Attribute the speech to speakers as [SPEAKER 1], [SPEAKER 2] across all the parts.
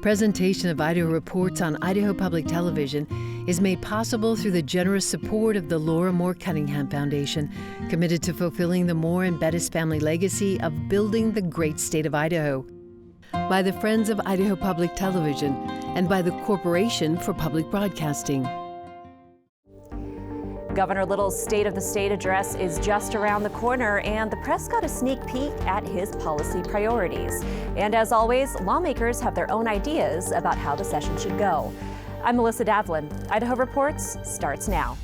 [SPEAKER 1] Presentation of Idaho Reports on Idaho Public Television is made possible through the generous support of the Laura Moore Cunningham Foundation, committed to fulfilling the Moore and Bettis family legacy of building the great state of Idaho. By the Friends of Idaho Public Television and by the Corporation for Public Broadcasting.
[SPEAKER 2] Governor Little's State of the State address is just around the corner, and the press got a sneak peek at his policy priorities. And as always, lawmakers have their own ideas about how the session should go. I'm Melissa Davlin. Idaho Reports starts now.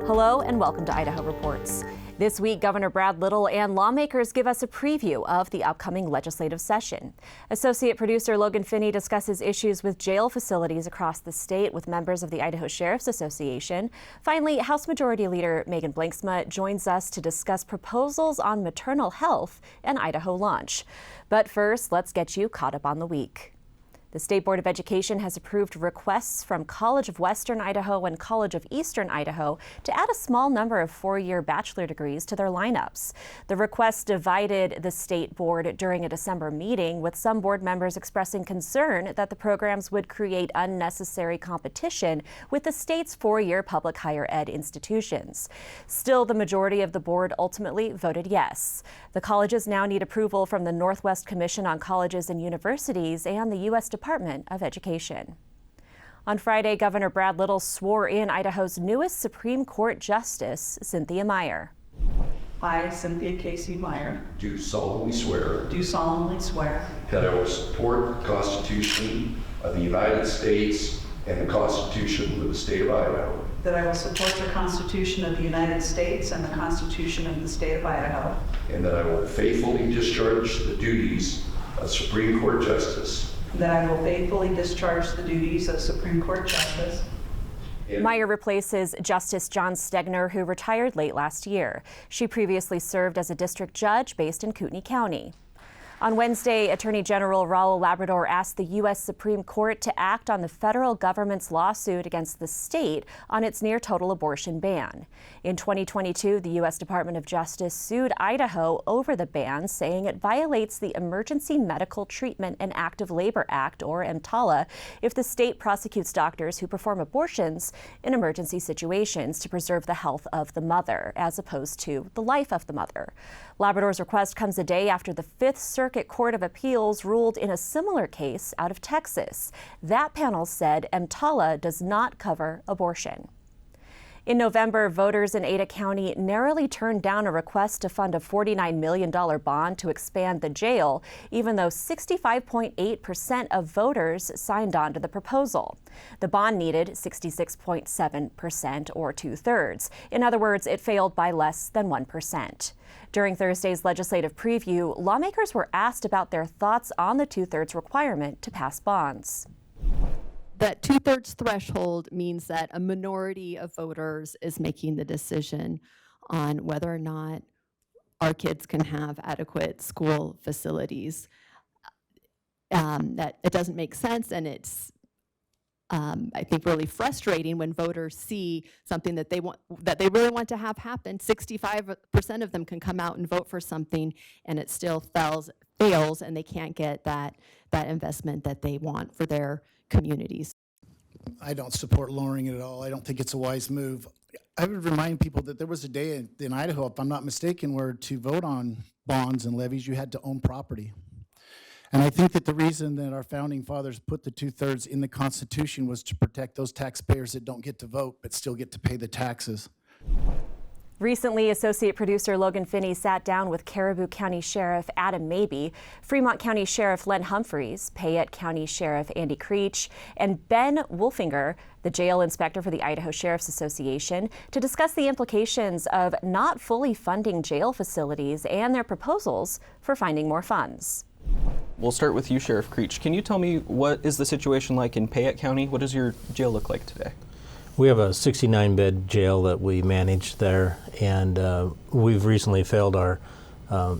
[SPEAKER 2] Hello and welcome to Idaho Reports. This week, Governor Brad Little and lawmakers give us a preview of the upcoming legislative session. Associate producer Logan Finney discusses issues with jail facilities across the state with members of the Idaho Sheriff's Association. Finally, House Majority Leader Megan Blinksma joins us to discuss proposals on maternal health and Idaho lunch. But first, let's get you caught up on the week. The State Board of Education has approved requests from College of Western Idaho and College of Eastern Idaho to add a small number of four-year bachelor degrees to their lineups. The requests divided the State Board during a December meeting, with some board members expressing concern that the programs would create unnecessary competition with the state's four-year public higher ed institutions. Still, the majority of the board ultimately voted yes. The colleges now need approval from the Northwest Commission on Colleges and Universities and the U.S. Department of Education. On Friday, Governor Brad Little swore in Idaho's newest Supreme Court Justice, Cynthia Meyer.
[SPEAKER 3] I, Cynthia Casey Meyer,
[SPEAKER 4] do solemnly swear
[SPEAKER 3] that
[SPEAKER 4] I will support the Constitution of the United States and the Constitution of the State of Idaho.
[SPEAKER 3] That I will support the Constitution of the United States and the Constitution of the State of Idaho.
[SPEAKER 4] And that I will faithfully discharge the duties of Supreme Court Justice.
[SPEAKER 3] That I will faithfully discharge the duties of Supreme Court Justice.
[SPEAKER 2] Meyer replaces Justice John Stegner, who retired late last year. She previously served as a district judge based in Kootenai County. On Wednesday, Attorney General Raul Labrador asked the U.S. Supreme Court to act on the federal government's lawsuit against the state on its near-total abortion ban. In 2022, the U.S. Department of Justice sued Idaho over the ban, saying it violates the Emergency Medical Treatment and Active Labor Act, or EMTALA, if the state prosecutes doctors who perform abortions in emergency situations to preserve the health of the mother, as opposed to the life of the mother. Labrador's request comes a day after the Fifth Circuit Court of Appeals ruled in a similar case out of Texas. That panel said EMTALA does not cover abortion. In November, voters in Ada County narrowly turned down a request to fund a $49 million bond to expand the jail, even though 65.8% of voters signed on to the proposal. The bond needed 66.7%, or two-thirds. In other words, it failed by less than 1%. During Thursday's legislative preview, lawmakers were asked about their thoughts on the two-thirds requirement to pass bonds.
[SPEAKER 5] That two-thirds threshold means that a minority of voters is making the decision on whether or not our kids can have adequate school facilities. That it doesn't make sense, and it's I think really frustrating when voters see something that they really want to have happen. 65% of them can come out and vote for something, and it still fails, and they can't get that investment that they want for their communities.
[SPEAKER 6] I don't support lowering it at all. I don't think it's a wise move. I would remind people that there was a day in Idaho, if I'm not mistaken, where to vote on bonds and levies, you had to own property. And I think that the reason that our founding fathers put the two-thirds in the Constitution was to protect those taxpayers that don't get to vote but still get to pay the taxes.
[SPEAKER 2] Recently, associate producer Logan Finney sat down with Caribou County Sheriff Adam Mabee, Fremont County Sheriff Len Humphreys, Payette County Sheriff Andy Creech, and Ben Wolfinger, the jail inspector for the Idaho Sheriff's Association, to discuss the implications of not fully funding jail facilities and their proposals for finding more funds.
[SPEAKER 7] We'll start with you, Sheriff Creech. Can you tell me what is the situation like in Payette County? What does your jail look like today?
[SPEAKER 8] We have a 69-bed jail that we manage there, and we've recently failed our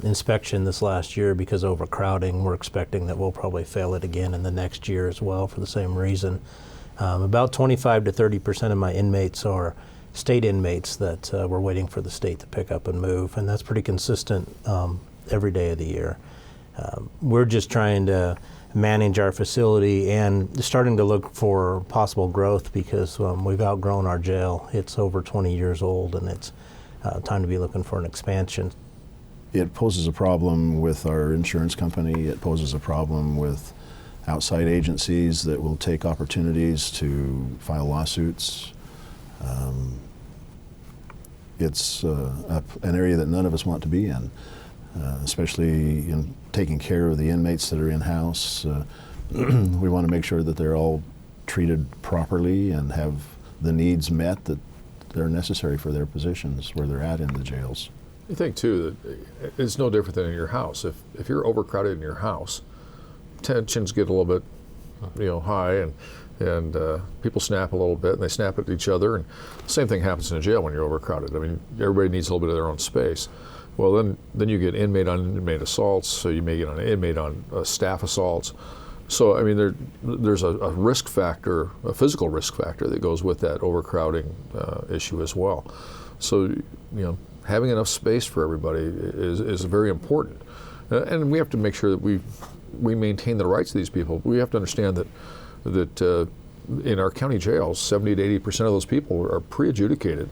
[SPEAKER 8] inspection this last year because of overcrowding. We're expecting that we'll probably fail it again in the next year as well for the same reason. About 25 to 30% of my inmates are state inmates that we're waiting for the state to pick up and move, and that's pretty consistent every day of the year. We're just trying to manage our facility and starting to look for possible growth because we've outgrown our jail. It's over 20 years old, and it's time to be looking for an expansion.
[SPEAKER 9] It poses a problem with our insurance company. It poses a problem with outside agencies that will take opportunities to file lawsuits. It's an area that none of us want to be in, especially in taking care of the inmates that are in-house. We want to make sure that they're all treated properly and have the needs met that are necessary for their positions where they're at in the jails.
[SPEAKER 10] You think too that it's no different than in your house. If you're overcrowded in your house, tensions get a little bit, high, and people snap a little bit, and they snap at each other. And the same thing happens in a jail when you're overcrowded. I mean, everybody needs a little bit of their own space. Well, then you get inmate on inmate assaults. So you may get an inmate on staff assaults. So I mean, there's a risk factor, a physical risk factor that goes with that overcrowding issue as well. So having enough space for everybody is very important, and we have to make sure that we maintain the rights of these people. We have to understand that in our county jails, 70 to 80% of those people are pre-adjudicated,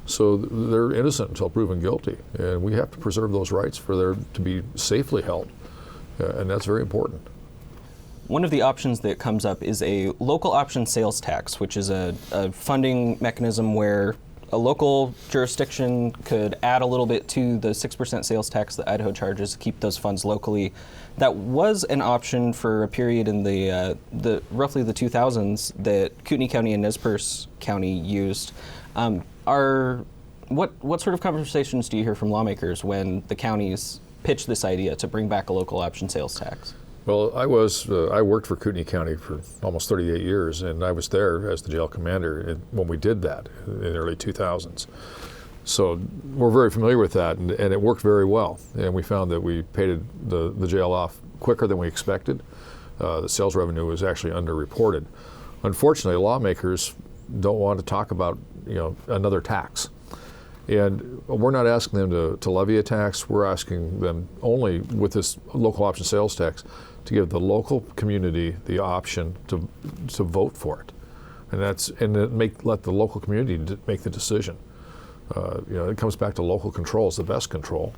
[SPEAKER 10] so they're innocent until proven guilty, and we have to preserve those rights for them to be safely held, and that's very important.
[SPEAKER 7] One of the options that comes up is a local option sales tax, which is a funding mechanism where a local jurisdiction could add a little bit to the 6% sales tax that Idaho charges to keep those funds locally. That was an option for a period in the roughly the 2000s that Kootenai County and Nez Perce County used. What sort of conversations do you hear from lawmakers when the counties pitch this idea to bring back a local option sales tax?
[SPEAKER 10] Well, I worked for Kootenai County for almost 38 years, and I was there as the jail commander when we did that in the early 2000s. So we're very familiar with that, and it worked very well. And we found that we paid the jail off quicker than we expected. The sales revenue was actually underreported. Unfortunately, lawmakers don't want to talk about another tax. And we're not asking them to levy a tax. We're asking them only with this local option sales tax to give the local community the option to vote for it, and let the local community make the decision. It comes back to local control is the best control,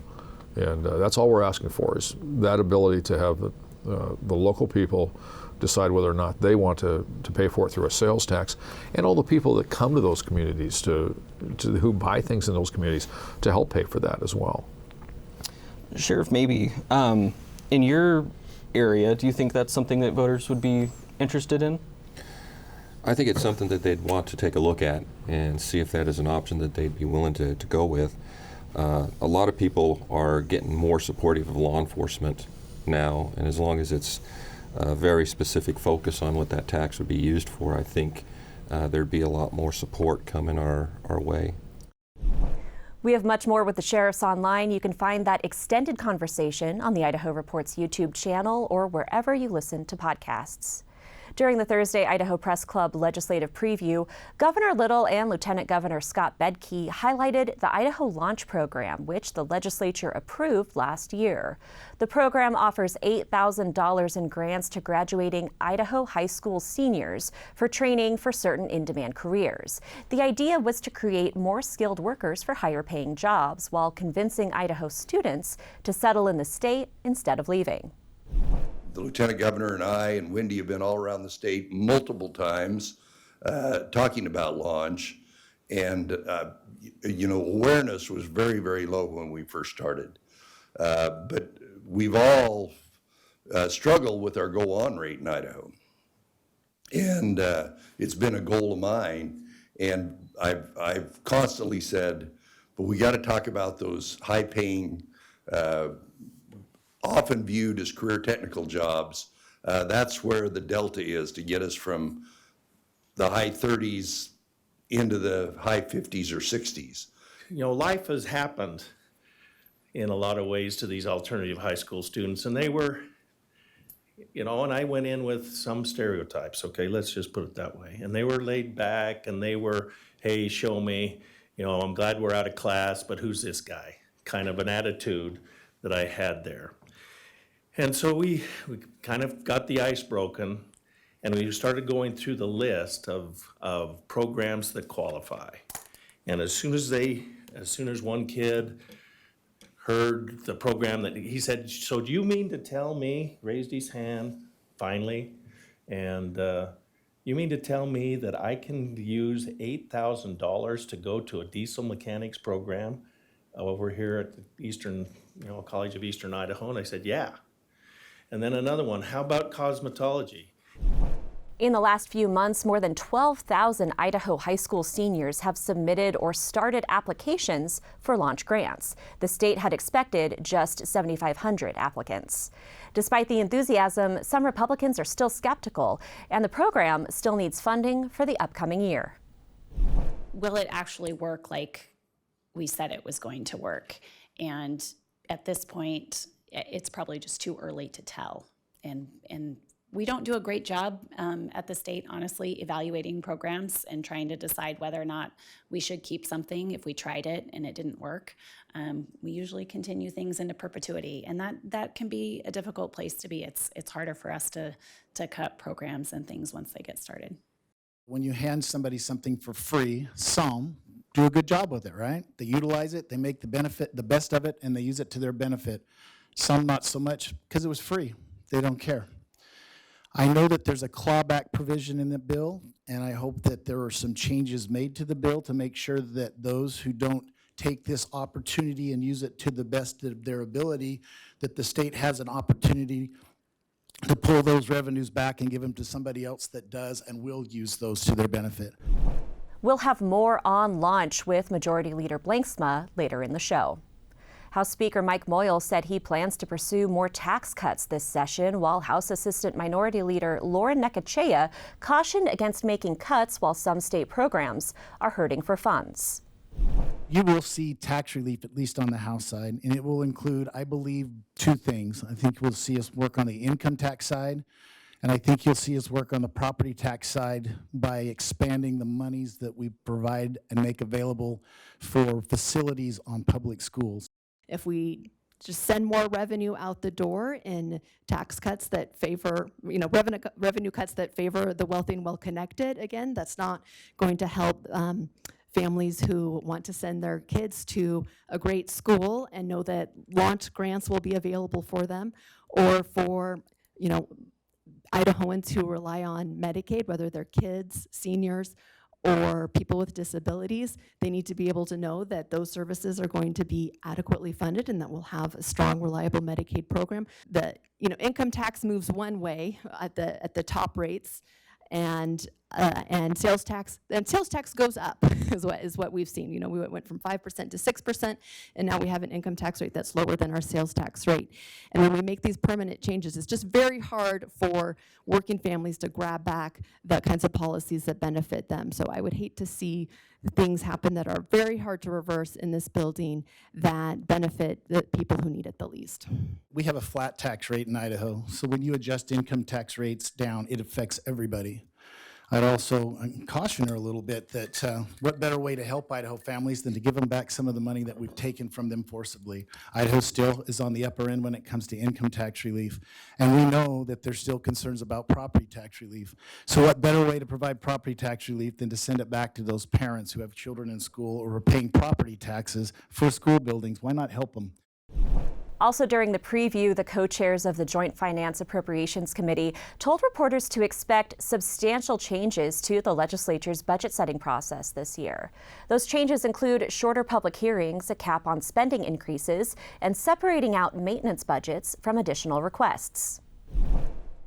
[SPEAKER 10] and that's all we're asking for is that ability to have the local people decide whether or not they want to pay for it through a sales tax, and all the people that come to those communities who buy things in those communities to help pay for that as well.
[SPEAKER 7] Sheriff, maybe in your area, do you think that's something that voters would be interested in?
[SPEAKER 11] I think it's something that they'd want to take a look at and see if that is an option that they'd be willing to go with. A lot of people are getting more supportive of law enforcement now, and as long as it's a very specific focus on what that tax would be used for, I think there'd be a lot more support coming our way.
[SPEAKER 2] We have much more with the sheriffs online. You can find that extended conversation on the Idaho Reports YouTube channel or wherever you listen to podcasts. During the Thursday Idaho Press Club legislative preview, Governor Little and Lieutenant Governor Scott Bedke highlighted the Idaho Launch Program, which the legislature approved last year. The program offers $8,000 in grants to graduating Idaho high school seniors for training for certain in-demand careers. The idea was to create more skilled workers for higher-paying jobs while convincing Idaho students to settle in the state instead of leaving.
[SPEAKER 4] The Lieutenant Governor and I and Wendy have been all around the state multiple times talking about launch, and awareness was very, very low when we first started. But we've all struggled with our go-on rate in Idaho, and it's been a goal of mine. And I've constantly said, but we got to talk about those high-paying, often viewed as career technical jobs. That's where the delta is to get us from the high 30s into the high 50s or 60s.
[SPEAKER 12] Life has happened in a lot of ways to these alternative high school students, and they were you know, and I went in with some stereotypes, okay, let's just put it that way. And they were laid back and they were, hey, show me, you know, I'm glad we're out of class, but who's this guy? Kind of an attitude that I had there. And so we kind of got the ice broken, and we started going through the list of programs that qualify. And as soon as one kid heard the program, that he said, so do you mean to tell me, raised his hand finally, and you mean to tell me that I can use $8,000 to go to a diesel mechanics program over here at the Eastern, you know, College of Eastern Idaho? And I said, yeah. And then another one, how about cosmetology?
[SPEAKER 2] In the last few months, more than 12,000 Idaho high school seniors have submitted or started applications for launch grants. The state had expected just 7,500 applicants. Despite the enthusiasm, some Republicans are still skeptical, and the program still needs funding for the upcoming year.
[SPEAKER 13] Will it actually work like we said it was going to work? And at this point, it's probably just too early to tell. And we don't do a great job at the state, honestly, evaluating programs and trying to decide whether or not we should keep something if we tried it and it didn't work. We usually continue things into perpetuity, and that can be a difficult place to be. It's harder for us to cut programs and things once they get started.
[SPEAKER 6] When you hand somebody something for free, some do a good job with it, right? They utilize it, they make the best of it, and they use it to their benefit. Some not so much because it was free. They don't care. I know that there's a clawback provision in the bill, and I hope that there are some changes made to the bill to make sure that those who don't take this opportunity and use it to the best of their ability, that the state has an opportunity to pull those revenues back and give them to somebody else that does and will use those to their benefit.
[SPEAKER 2] We'll have more on launch with Majority Leader Blanksma later in the show. House Speaker Mike Moyle said he plans to pursue more tax cuts this session, while House Assistant Minority Leader Lauren Necochea cautioned against making cuts while some state programs are hurting for funds.
[SPEAKER 6] You will see tax relief, at least on the House side, and it will include, I believe, two things. I think we'll see us work on the income tax side, and I think you'll see us work on the property tax side by expanding the monies that we provide and make available for facilities on public schools.
[SPEAKER 5] If we just send more revenue out the door in tax cuts that favor, revenue cuts that favor the wealthy and well-connected, again, that's not going to help families who want to send their kids to a great school and know that launch grants will be available for them, or for, Idahoans who rely on Medicaid, whether they're kids, seniors, or people with disabilities. They need to be able to know that those services are going to be adequately funded and that we'll have a strong, reliable Medicaid program. The income tax moves one way at the top rates, and sales tax goes up is what we've seen. We went from 5% to 6%, and now we have an income tax rate that's lower than our sales tax rate. And when we make these permanent changes, it's just very hard for working families to grab back the kinds of policies that benefit them. So I would hate to see things happen that are very hard to reverse in this building that benefit the people who need it the least.
[SPEAKER 6] We have a flat tax rate in Idaho, so when you adjust income tax rates down, it affects everybody. I'd also caution her a little bit that what better way to help Idaho families than to give them back some of the money that we've taken from them forcibly. Idaho still is on the upper end when it comes to income tax relief, and we know that there's still concerns about property tax relief. So what better way to provide property tax relief than to send it back to those parents who have children in school or are paying property taxes for school buildings? Why not help them?
[SPEAKER 2] Also during the preview, the co-chairs of the Joint Finance Appropriations Committee told reporters to expect substantial changes to the legislature's budget setting process this year. Those changes include shorter public hearings, a cap on spending increases, and separating out maintenance budgets from additional requests.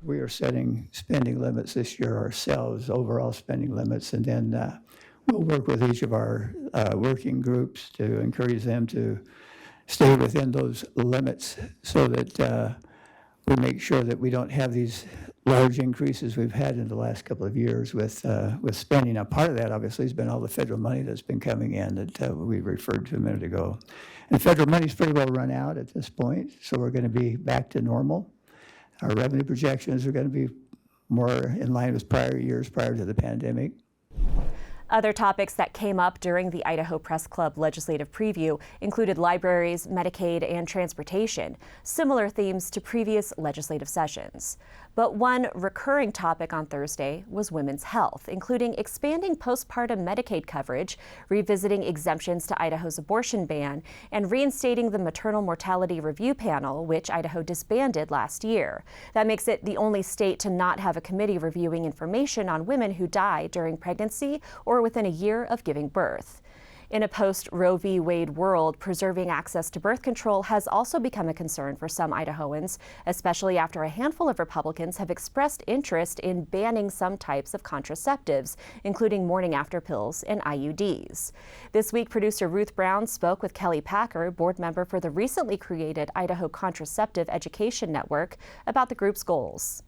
[SPEAKER 14] We are setting spending limits this year ourselves, overall spending limits, and then we'll work with each of our working groups to encourage them to stay within those limits so that we make sure that we don't have these large increases we've had in the last couple of years with spending. Now, part of that, obviously, has been all the federal money that's been coming in that we referred to a minute ago. And federal money's pretty well run out at this point, so we're going to be back to normal. Our revenue projections are going to be more in line with prior years prior to the pandemic.
[SPEAKER 2] Other topics that came up during the Idaho Press Club legislative preview included libraries, Medicaid, and transportation, similar themes to previous legislative sessions. But one recurring topic on Thursday was women's health, including expanding postpartum Medicaid coverage, revisiting exemptions to Idaho's abortion ban, and reinstating the Maternal Mortality Review Panel, which Idaho disbanded last year. That makes it the only state to not have a committee reviewing information on women who die during pregnancy or within a year of giving birth. In a post-Roe v. Wade world, preserving access to birth control has also become a concern for some Idahoans, especially after a handful of Republicans have expressed interest in banning some types of contraceptives, including morning-after pills and IUDs. This week, producer Ruth Brown spoke with Kelly Packer, board member for the recently created Idaho Contraceptive Education Network, about the group's goals.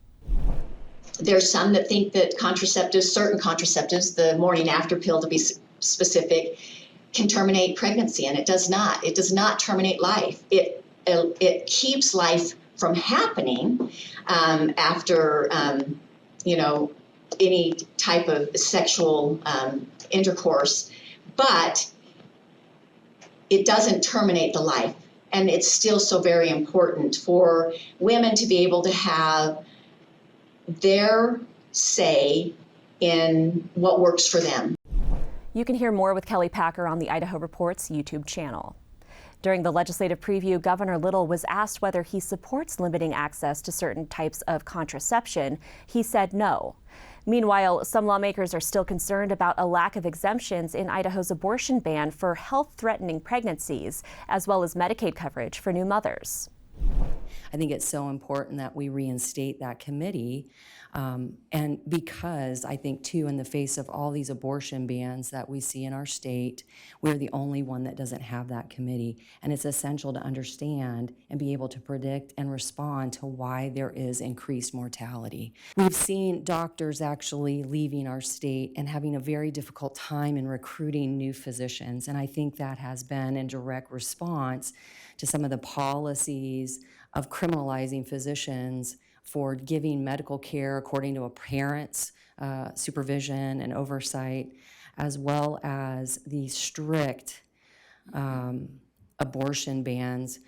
[SPEAKER 15] There's some that think that certain contraceptives, the morning after pill to be specific, can terminate pregnancy, and it does not. It does not terminate life. It keeps life from happening after any type of sexual intercourse, but it doesn't terminate the life. And it's still so very important for women to be able to have their say in what works for them.
[SPEAKER 2] You can hear more with Kelly Packer on the Idaho Reports YouTube channel. During the legislative preview, Governor Little was asked whether he supports limiting access to certain types of contraception. He said no. Meanwhile, some lawmakers are still concerned about a lack of exemptions in Idaho's abortion ban for health-threatening pregnancies, as well as Medicaid coverage for new mothers.
[SPEAKER 16] I think it's so important that we reinstate that committee. And because I think, too, in the face of all these abortion bans that we see in our state, we're the only one that doesn't have that committee. And it's essential to understand and be able to predict and respond to why there is increased mortality. We've seen doctors actually leaving our state and having a very difficult time in recruiting new physicians. And I think that has been in direct response to some of the policies of criminalizing physicians for giving medical care according to a parent's supervision and oversight, as well as the strict abortion bans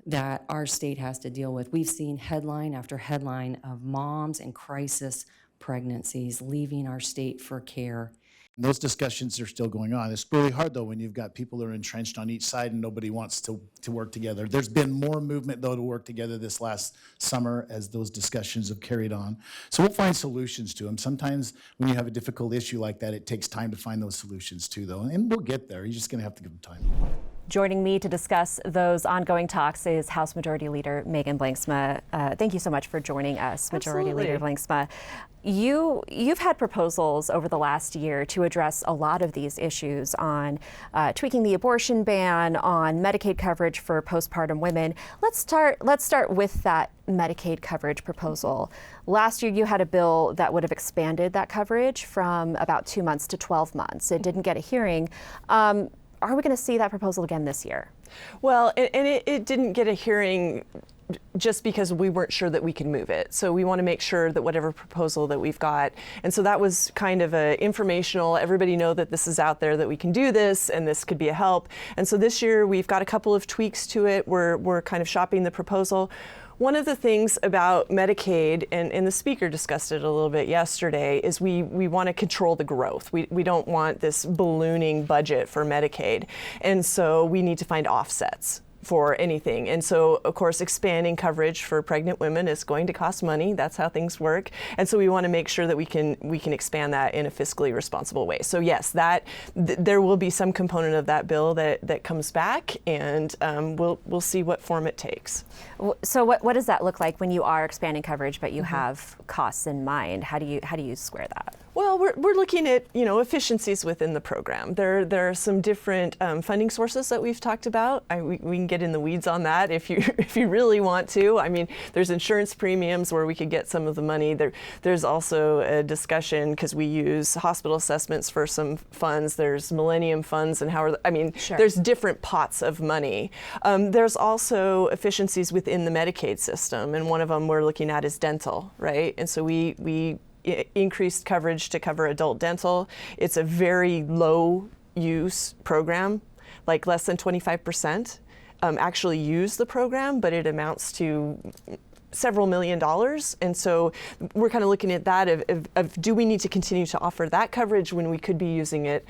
[SPEAKER 16] that our state has to deal with. We've seen headline after headline of moms in crisis pregnancies leaving our state for care.
[SPEAKER 6] And those discussions are still going on. It's really hard, though, when you've got people that are entrenched on each side and nobody wants to work together. There's been more movement, though, to work together this last summer as those discussions have carried on. So we'll find solutions to them. Sometimes when you have a difficult issue like that, it takes time to find those solutions, too, though. And we'll get there. You're just going to have to give them time.
[SPEAKER 2] Joining me to discuss those ongoing talks is House Majority Leader Megan Blanksma. Thank you so much for joining us, Majority Leader Blanksma. You've had proposals over the last year to address a lot of these issues on tweaking the abortion ban, on Medicaid coverage for postpartum women. Let's start with that Medicaid coverage proposal. Last year, you had a bill that would have expanded that coverage from about 2 months to 12 months. It didn't get a hearing. Are we going to see that proposal again this year?
[SPEAKER 17] Well, and it didn't get a hearing just because we weren't sure that we could move it. So we want to make sure that whatever proposal that we've got, and so that was kind of a informational, everybody know that this is out there, that we can do this, and this could be a help. And so this year we've got a couple of tweaks to it. We're kind of shopping the proposal. One of the things about Medicaid, and the speaker discussed it a little bit yesterday, is we want to control the growth. We don't want this ballooning budget for Medicaid. And so we need to find offsets for anything. And so, of course, expanding coverage for pregnant women is going to cost money. That's how things work. And so we want to make sure that we can expand that in a fiscally responsible way. So yes, there will be some component of that bill that comes back, and we'll see what form it takes.
[SPEAKER 2] So what does that look like when you are expanding coverage, but you have costs in mind? How do you square that?
[SPEAKER 17] Well, we're looking at, efficiencies within the program. There are some different funding sources that we've talked about. We can get in the weeds on that if you if you really want to. I mean, there's insurance premiums where we could get some of the money. There's also a discussion because we use hospital assessments for some funds. There's Millennium funds and there's different pots of money. There's also efficiencies within the Medicaid system, and one of them we're looking at is dental, right? And so we increased coverage to cover adult dental. It's a very low use program, like less than 25% actually use the program, but it amounts to several $1 million. And so we're kind of looking at that of do we need to continue to offer that coverage when we could be using it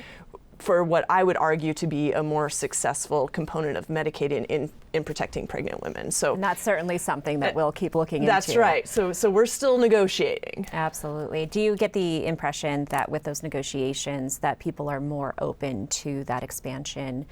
[SPEAKER 17] for what I would argue to be a more successful component of Medicaid in protecting pregnant women. So
[SPEAKER 2] and that's certainly something that we'll keep looking into.
[SPEAKER 17] That's right. So we're still negotiating.
[SPEAKER 2] Absolutely. Do you get the impression that with those negotiations that people are more open to that expansion?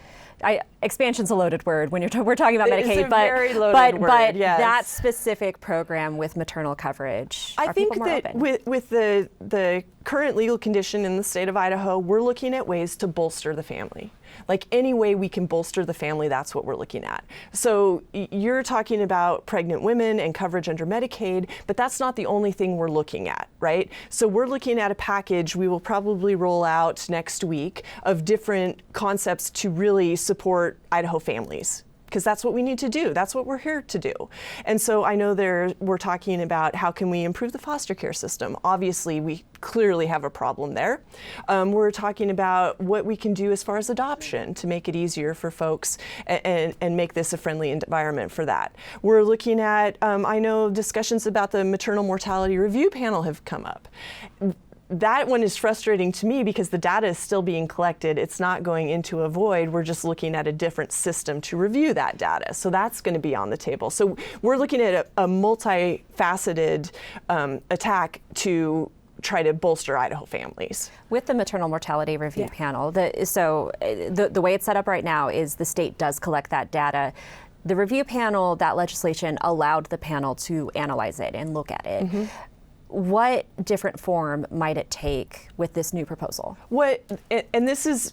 [SPEAKER 2] Expansion's a loaded word when we're talking about Medicaid,
[SPEAKER 17] it's a very loaded word,
[SPEAKER 2] but
[SPEAKER 17] yes.
[SPEAKER 2] That specific program with maternal coverage.
[SPEAKER 17] I think that with the current legal condition in the state of Idaho, we're looking at ways to bolster the family. Like any way we can bolster the family, that's what we're looking at. So you're talking about pregnant women and coverage under Medicaid, but that's not the only thing we're looking at, right? So we're looking at a package we will probably roll out next week of different concepts to really support Idaho families, because that's what we need to do. That's what we're here to do. And so I know we're talking about how can we improve the foster care system. Obviously, we clearly have a problem there. We're talking about what we can do as far as adoption to make it easier for folks and make this a friendly environment for that. We're looking at, I know discussions about the maternal mortality review panel have come up. That one is frustrating to me because the data is still being collected. It's not going into a void. We're just looking at a different system to review that data. So that's going to be on the table. So we're looking at a multifaceted attack to try to bolster Idaho families.
[SPEAKER 2] With the maternal mortality review panel, the way it's set up right now is the state does collect that data. The review panel, that legislation allowed the panel to analyze it and look at it. Mm-hmm. What different form might it take with this new proposal?
[SPEAKER 17] And this is,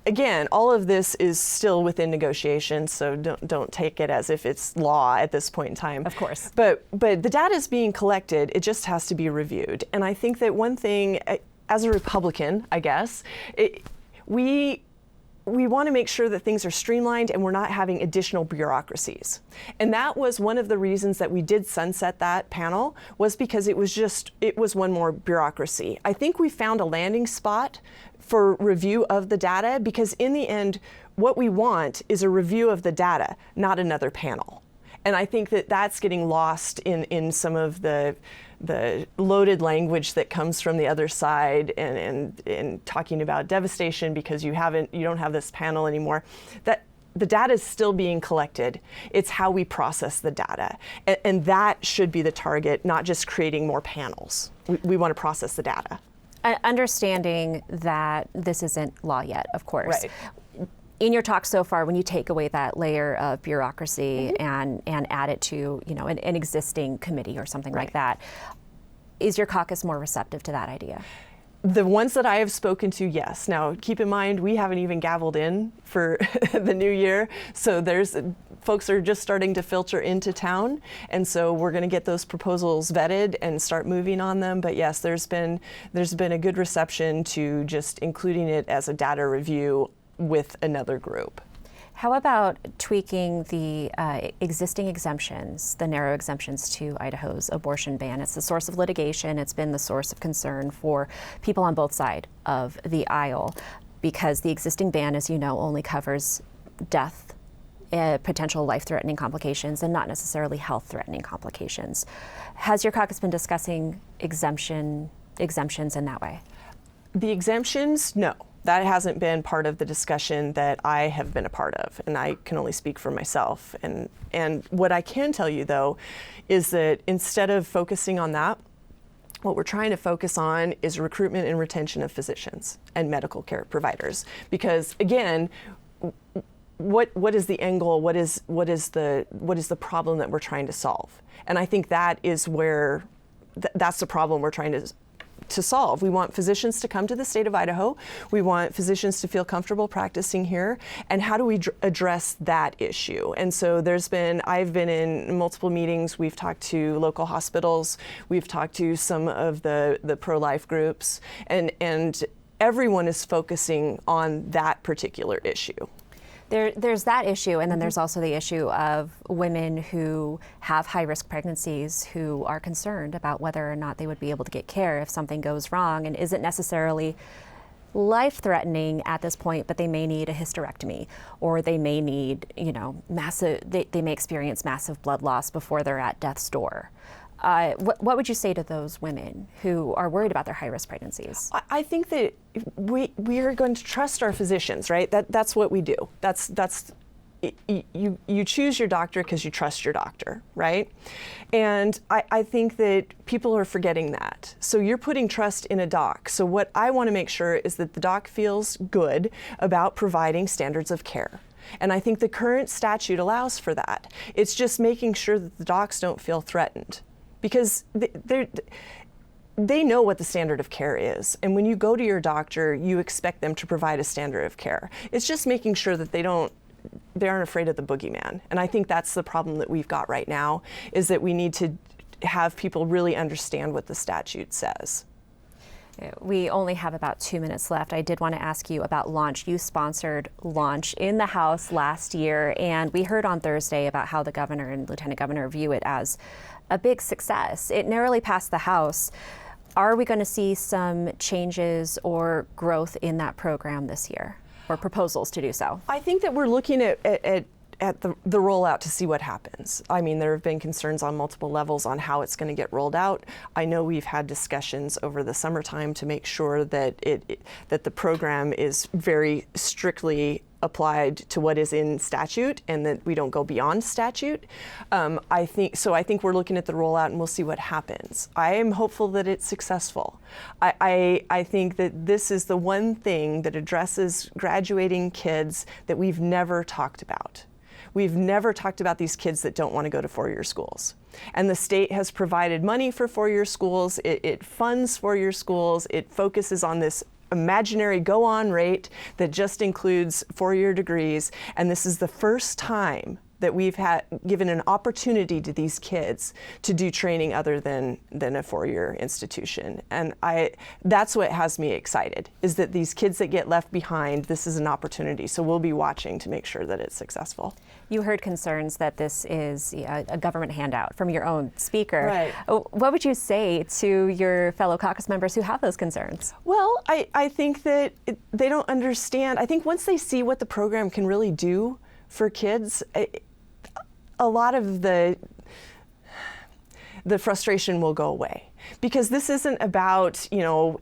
[SPEAKER 17] again, all of this is still within negotiation, so don't take it as if it's law at this point in time.
[SPEAKER 2] Of course.
[SPEAKER 17] But the data is being collected, it just has to be reviewed. And I think that one thing, as a Republican, I guess, we want to make sure that things are streamlined and we're not having additional bureaucracies. And that was one of the reasons that we did sunset that panel, was because it was one more bureaucracy. I think we found a landing spot for review of the data, because in the end, what we want is a review of the data, not another panel. And I think that that's getting lost in some of the loaded language that comes from the other side and talking about devastation because you don't have this panel anymore. That the data is still being collected. It's how we process the data. And that should be the target, not just creating more panels. We want to process the data.
[SPEAKER 2] Understanding that this isn't law yet, of course.
[SPEAKER 17] Right.
[SPEAKER 2] In your talk so far, when you take away that layer of bureaucracy and add it to an existing committee or something like that, is your caucus more receptive to that idea?
[SPEAKER 17] The ones that I have spoken to, yes. Now, keep in mind, we haven't even gavelled in for the new year, so folks are just starting to filter into town, and so we're going to get those proposals vetted and start moving on them. But yes, there's been a good reception to just including it as a data review with another group.
[SPEAKER 2] How about tweaking the existing exemptions, the narrow exemptions to Idaho's abortion ban? It's the source of litigation. It's been the source of concern for people on both sides of the aisle, because the existing ban, as you know, only covers death, potential life-threatening complications, and not necessarily health-threatening complications. Has your caucus been discussing exemptions in that way?
[SPEAKER 17] The exemptions, no. That hasn't been part of the discussion that I have been a part of, and I can only speak for myself. And what I can tell you, though, is that instead of focusing on that, what we're trying to focus on is recruitment and retention of physicians and medical care providers. Because again, what is the end goal? What is the problem that we're trying to solve? And I think that is where that's the problem we're trying to to solve. We want physicians to come to the state of Idaho. We want physicians to feel comfortable practicing here. And how do we address that issue? And so I've been in multiple meetings. We've talked to local hospitals. We've talked to some of the pro-life groups. And everyone is focusing on that particular issue.
[SPEAKER 2] There's that issue, and then there's also the issue of women who have high-risk pregnancies who are concerned about whether or not they would be able to get care if something goes wrong, and isn't necessarily life-threatening at this point, but they may need a hysterectomy, or they may need, they may experience massive blood loss before they're at death's door. What would you say to those women who are worried about their high-risk pregnancies?
[SPEAKER 17] I think that we are going to trust our physicians, right? That's what we do. You choose your doctor because you trust your doctor, right? And I think that people are forgetting that. So you're putting trust in a doc. So what I want to make sure is that the doc feels good about providing standards of care. And I think the current statute allows for that. It's just making sure that the docs don't feel threatened, because they know what the standard of care is. And when you go to your doctor, you expect them to provide a standard of care. It's just making sure that they aren't afraid of the boogeyman. And I think that's the problem that we've got right now, is that we need to have people really understand what the statute says.
[SPEAKER 2] We only have about 2 minutes left. I did want to ask you about Launch. You sponsored Launch in the House last year, and we heard on Thursday about how the governor and lieutenant governor view it as a big success. It narrowly passed the House. Are we going to see some changes or growth in that program this year, or proposals to do so?
[SPEAKER 17] I think that we're looking at the rollout to see what happens. I mean, there have been concerns on multiple levels on how it's going to get rolled out. I know we've had discussions over the summertime to make sure that that the program is very strictly applied to what is in statute, and that we don't go beyond statute. I think we're looking at the rollout, and we'll see what happens. I am hopeful that it's successful. I think that this is the one thing that addresses graduating kids that we've never talked about. We've never talked about these kids that don't want to go to four-year schools. And the state has provided money for four-year schools. It funds four-year schools. It focuses on this imaginary go-on rate that just includes four-year degrees. And this is the first time that we've given an opportunity to these kids to do training other than a four-year institution. And that's what has me excited, is that these kids that get left behind, this is an opportunity. So we'll be watching to make sure that it's successful.
[SPEAKER 2] You heard concerns that this is a government handout from your own speaker.
[SPEAKER 17] Right.
[SPEAKER 2] What would you say to your fellow caucus members who have those concerns?
[SPEAKER 17] Well, I think that they don't understand. I think once they see what the program can really do for kids, a lot of the frustration will go away, because this isn't about,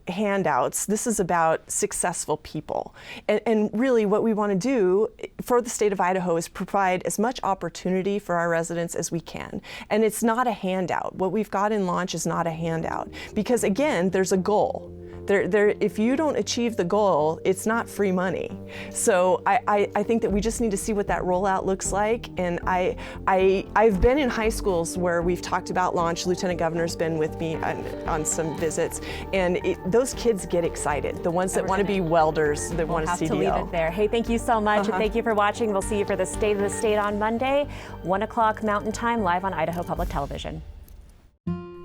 [SPEAKER 17] handouts. This is about successful people. And really what we want to do for the state of Idaho is provide as much opportunity for our residents as we can. And it's not a handout. What we've got in Launch is not a handout, because again, there's a goal. If you don't achieve the goal, it's not free money. So I think that we just need to see what that rollout looks like. And I've been in high schools where we've talked about Launch. Lieutenant Governor's been with me on some visits, and those kids get excited. The ones that want to be welders, that want to CDL.
[SPEAKER 2] We'll have to leave it there. Hey, thank you so much, and thank you for watching. We'll see you for the State of the State on Monday, 1 o'clock Mountain Time, live on Idaho Public Television.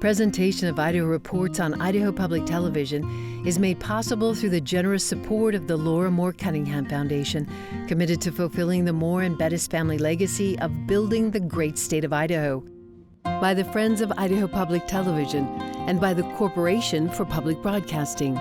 [SPEAKER 1] Presentation of Idaho Reports on Idaho Public Television is made possible through the generous support of the Laura Moore Cunningham Foundation, committed to fulfilling the Moore and Bettis family legacy of building the great state of Idaho, by the Friends of Idaho Public Television, and by the Corporation for Public Broadcasting.